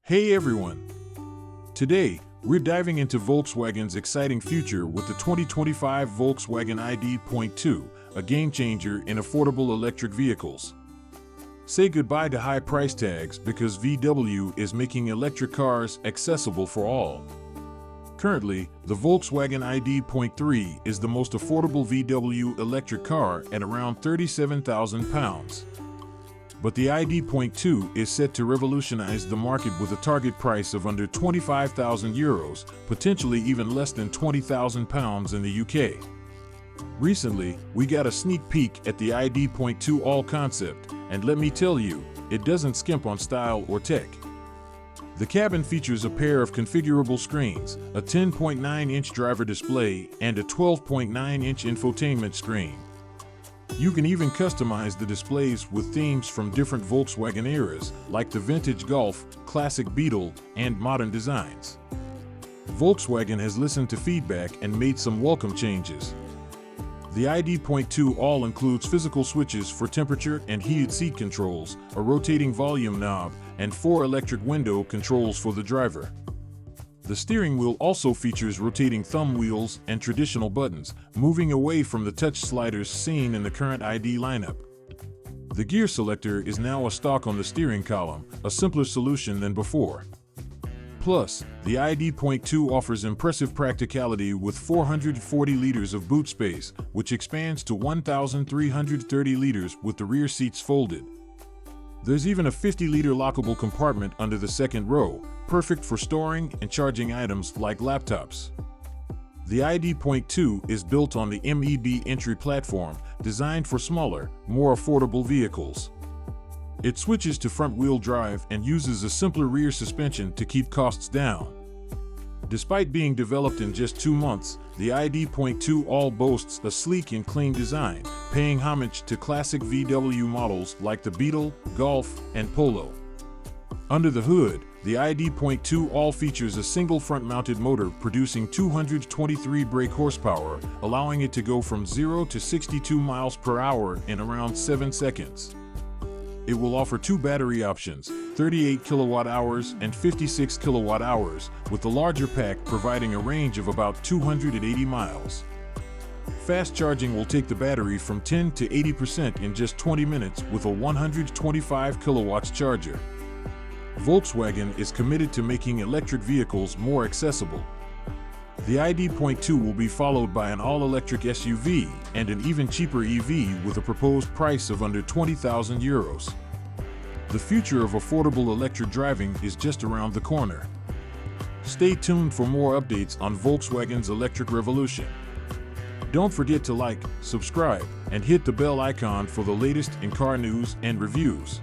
Hey everyone! Today, we're diving into Volkswagen's exciting future with the 2025 Volkswagen ID.2, a game-changer in affordable electric vehicles. Say goodbye to high price tags because VW is making electric cars accessible for all. Currently, the Volkswagen ID.3 is the most affordable VW electric car at around £37,000. But the ID.2 is set to revolutionize the market with a target price of under €25,000, potentially even less than £20,000 in the UK. Recently, we got a sneak peek at the ID.2 all concept, and let me tell you, it doesn't skimp on style or tech. The cabin features a pair of configurable screens, a 10.9-inch driver display, and a 12.9-inch infotainment screen. You can even customize the displays with themes from different Volkswagen eras, like the vintage Golf, classic Beetle, and modern designs. Volkswagen has listened to feedback and made some welcome changes. The ID.2 all includes physical switches for temperature and heated seat controls, a rotating volume knob, and 4 electric window controls for the driver. The steering wheel also features rotating thumb wheels and traditional buttons, moving away from the touch sliders seen in the current ID lineup. The gear selector is now a stock on the steering column, a simpler solution than before. Plus, the ID.2 offers impressive practicality with 440 liters of boot space, which expands to 1,330 liters with the rear seats folded. There's even a 50-liter lockable compartment under the second row, perfect for storing and charging items like laptops. The ID.2 is built on the MEB entry platform, designed for smaller, more affordable vehicles. It switches to front-wheel drive and uses a simpler rear suspension to keep costs down. Despite being developed in just 2 months, the ID.2 all boasts a sleek and clean design, paying homage to classic VW models like the Beetle, Golf, and Polo. Under the hood, the ID.2 all features a single front-mounted motor producing 223 brake horsepower, allowing it to go from 0 to 62 miles per hour in around 7 seconds. It will offer 2 battery options, 38 kilowatt-hours and 56 kilowatt-hours, with the larger pack providing a range of about 280 miles. Fast charging will take the battery from 10 to 80% in just 20 minutes with a 125 kilowatts charger. Volkswagen is committed to making electric vehicles more accessible. The ID.2 will be followed by an all-electric SUV and an even cheaper EV with a proposed price of under €20,000. The future of affordable electric driving is just around the corner. Stay tuned for more updates on Volkswagen's electric revolution. Don't forget to like, subscribe, and hit the bell icon for the latest in car news and reviews.